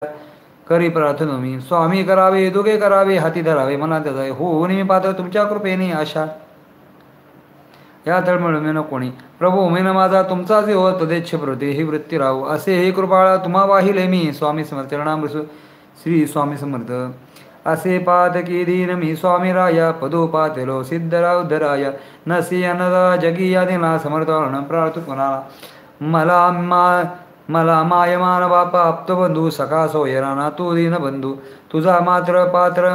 करी प्रार्थनो मी. स्वामी करावे दुगे करावे हाती धरावे मना त्याचा होऊन मी पात्र तुमच्या कृपेने आशा या तळमळ मेन कोणी प्रभू मेन माझा तुमचा जे हो तदेच्छ प्रती ही वृत्ती राहू असे हे कृपाळा तुम्हा वाहिले मी. स्वामी समर्थ चरणामृत श्री स्वामी समर्थ. असे पातकी दीन मी स्वामी राया पदोपातेलो सिद्धराव धराया नसी अनदा जगी या दिला समर्थ प्रार्थ कुणाला मला मायमान बापा आप्तबंधू सखा सोयराना तू दीन बंधू तुझा मात्र पात्र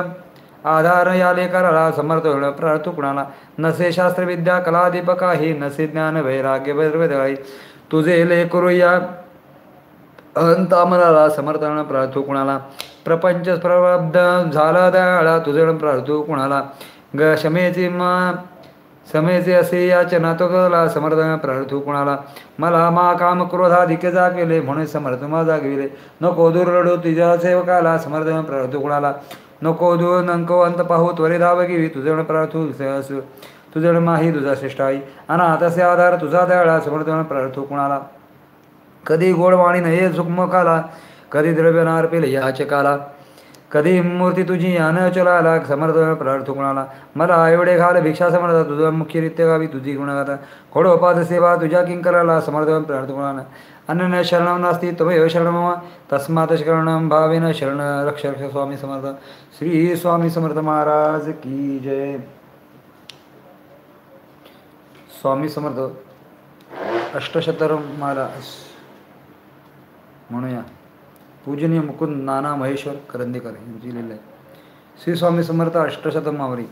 आधार याले कराला समर्थ प्रार्थ कुणाला नसे शास्त्रविद्या कलादीपक आहे नसे ज्ञान वैराग्य वैदळी तुझे ले करूया अहंतामनाला समर्थन प्रार्थू कुणाला प्रपंच प्रबद्ध झाला दयाळा तुझे प्रार्थू कुणाला ग समेचे असे याचना तो कला समर्थन प्रार्थू कुणाला मला मा काम क्रोधाधिक जा केले म्हणून समर्थ माझा गेले नको दूर रडू तुझ्या सेवकाला समर्थन प्रार्थू कुणाला नको दूर नको अंत पाहू त्वरे धाव घेवी तुझे प्रार्थू तुझे माही तुझा श्रेष्ठ आई अनाथसे आधार तुझा दयाळा समर्थन प्रार्थू कुणाला कधी गोडवाणी नये सुखमुखाला कधी द्रव्य नार्पेल याचकाला कधी मूर्ती तुझी यान चलाला समर्थ प्रार्थ कुणाला मला एवढे घाल भिक्षा समर्थ तुझा मुख्य नित्य गावी तुझी गुणगाता खोडोपाद सेवा तुझ्या किंकराला समर्थ प्रार्थ कुणाला अनन्य शरणं नास्ति त्वमेव शरणं तस्मात् शरणं भावेन शरण रक्ष रक्ष स्वामी समर्थ. श्री स्वामी समर्थ महाराज की जय. स्वामी समर्थ अष्टशतरम महाराज म्हणूया. पूजनीय मुकुंद नाना महेश्वर करंदीकर यांची लिहिलं आहे. श्री स्वामी समर्थ अष्टशतम मावरी.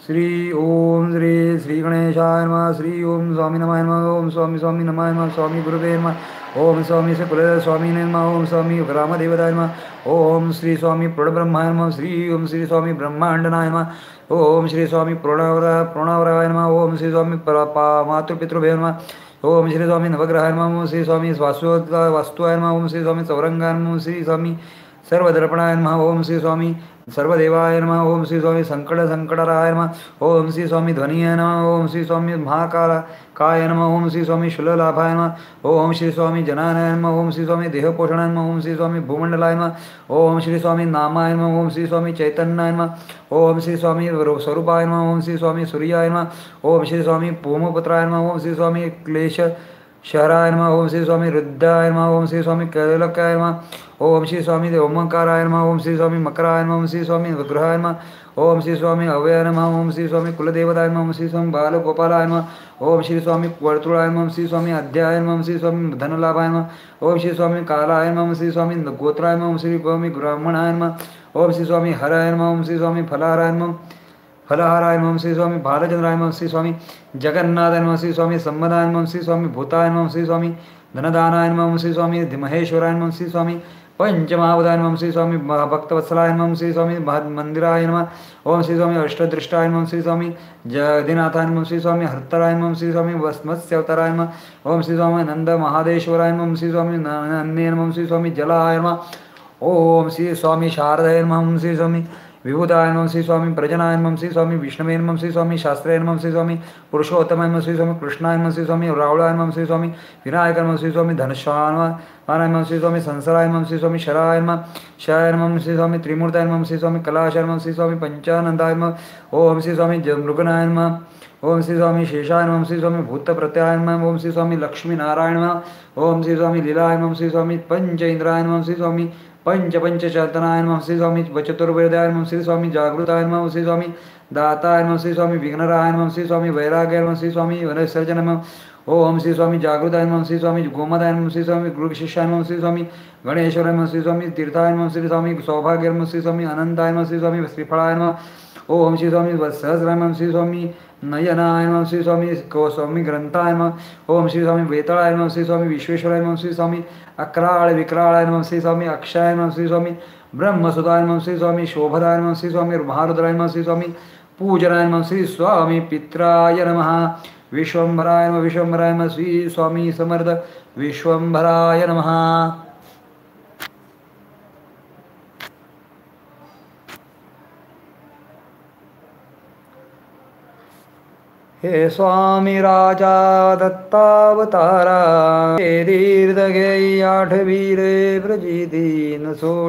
श्री ओम श्री गणेशाय नमः. श्री ओम स्वामी नमाय नमः. ओम स्वामी स्वामी नमाय नमः. स्वामी गुरुदेव नमः. ओम स्वामी श्री कुलदेव स्वामी नमः. ओम स्वामी ग्रामदेवताय नमः. ओम श्री स्वामी प्रणब्रह्माय नमः. श्री ओम श्री स्वामी ब्रह्मांडनाय नमः. ओम श्री स्वामी प्रणवराय नमः. ओम श्री स्वामी मातृपितृभ्यो नमः. ओम श्री स्वामी नवग्रहाय नमः. ओम श्री स्वामी वास्तुआय नमः. ओम श्री स्वामी चौरंगाय नमः. ओम श्री स्वामी सर्वदर्पणाय नमः. ओम श्री स्वामी सर्वदेवाय नमः. ओम श्री स्वामी संकटराय नमः. ओम श्री स्वामी ध्वनिय नमः. ओम श्री स्वामी महाकाय नमः. ओम श्री स्वामी शूललाभाय नमः. ओम श्री स्वामी जनानाय नमः. ओम श्री स्वामी देहपोषणाय नमः. ओम श्री स्वामी भूमंडलाय नमः. ओम श्री स्वामी नामाय नमः. ओम श्री स्वामी चैतन्याय नमः. ओम श्री स्वामी स्वरूपाय नमः. ओम श्री स्वामी सूर्याय नमः. ओम श्री स्वामी भूमपुत्राय नमः. ओम श्री स्वामी क्लेश शहराय नमः. ओम श्री स्वामी रुद्राय नमः. ओम श्री स्वामी कैलकाय नमः. ओम श्री स्वामी ओमकाराय नमः. ओम श्री स्वामी मकराय नमः. ओम श्री स्वामी विग्रहाय नमः. ओम श्री स्वामी अव्यय नमः. ओम श्री स्वामी कुलदेवताय नमः. ओम श्री स्वामी बालगोपालाय नमः. ओम श्री स्वामी वर्तुळाय नमः. ओम श्री स्वामी अध्याय नमः. ओम श्री स्वामी धनलाभाय नमः. ओम श्री स्वामी कालाय नमः. ओम श्री स्वामी गोत्राय नमः. ओम श्री स्वामी ब्राह्मणाय नमः. ओम श्री स्वामी हराय नमः. ओम श्री स्वामी फलाहाराय नमः. ओम श्री स्वामी भालचंद्राय नमः. श्री स्वामी जगन्नाथाय नमः. श्री स्वामी संबदाय नमः. श्री स्वामी भूताय नमः. श्री स्वामी धनदानाय नमः. श्री स्वामी महेश्वराय नमः. श्री स्वामी पंचमहाभूताय नमः. श्री स्वामी भक्तवत्सलाय नमः. श्री स्वामी मंदिराय नमः. ओम श्री स्वामी अष्टदृष्टाय नमः. श्री स्वामी जगदीनाथाय नमः. श्री स्वामी हर्तराय नमः. श्री स्वामी मत्स्यवताराय नमः. ओम श्री स्वामी नंद महादेश्वराय नमः. श्री स्वामी नन्ये नमः. श्री स्वामी जलाय नमः. ओम श्री स्वामी शारदाय नमः. ओम श्री स्वामी विभूताय नमः. श्री स्वामी प्रजनाय नमः. श्री स्वामी विष्णवे नमः. श्री स्वामी शास्त्राय नमः. श्री स्वामी पुरुषोत्तमाय नमः. श्री स्वामी कृष्णाय नमः. श्री स्वामी रावळाय नमः. श्री स्वामी विनायकाय नमः. श्री स्वामी धनश्वाय नमः. श्री स्वामी संसराय नमः. श्री स्वामी शराय नमः. शाय नमः. श्री स्वामी त्रिमूर्ताय नमः. श्री स्वामी कलाशाय नमः. श्री स्वामी पंचानंदाय नमः. ओम श्री स्वामी मृगनाय नमः. ओम श्री स्वामी शेषाय नमः. श्री स्वामी भूतप्रत्याय नमः. ओम श्री स्वामी लक्ष्मी नारायण नमः. ओम श्री स्वामी लीलाय नमः. श्री स्वामी पंच इंद्राय नमः. श्री स्वामी पंचचेतनाय नमः. श्री स्वामी चतुर्वेदाय नमः. श्री स्वामी जागृताय नमः. श्री स्वामी दाताय नमः. श्री स्वामी विघ्नराय नमः. श्री स्वामी वैराग्याय नमः. श्री स्वामी वनसर्जन नमः. ओम श्री स्वामी जागृताय नमः. श्री स्वामी गोमदाय नमः. श्री स्वामी गुरुशिष्याय नमः. श्री स्वामी गणेश्वराय नमः. श्री स्वामी तीर्थाय नमः. श्री स्वामी सौभाग्याय नमः. श्री स्वामी अनंताय नमः. श्री स्वामी श्रीफळाय नमः. ओम श्री स्वामी सहस्राय नमः. श्री स्वामी नयनाय नमः. श्री स्वामी ग्रंथाय नमः. ओम श्री स्वामी वेताळाय नमः. श्री स्वामी विश्वेश्वराय नमः. श्री स्वामी अक्राळ विक्राळाय नमः. श्री स्वामी अक्षयाय नमः. श्री स्वामी ब्रह्मसुताय नमः. श्री स्वामी शोभदाय नमः. श्री स्वामी महारुद्राय नमः. श्री स्वामी पूजनाय नमः. श्री स्वामी पित्राय नमः. विश्वंभराय नमः. विश्वंभराय नमः. श्री स्वामी समर्थ विश्वंभराय नमः. हे स्वामी राजा दत्तावतारा हे तीर्थ घेई आठवीरे ब्रजी दीन सोड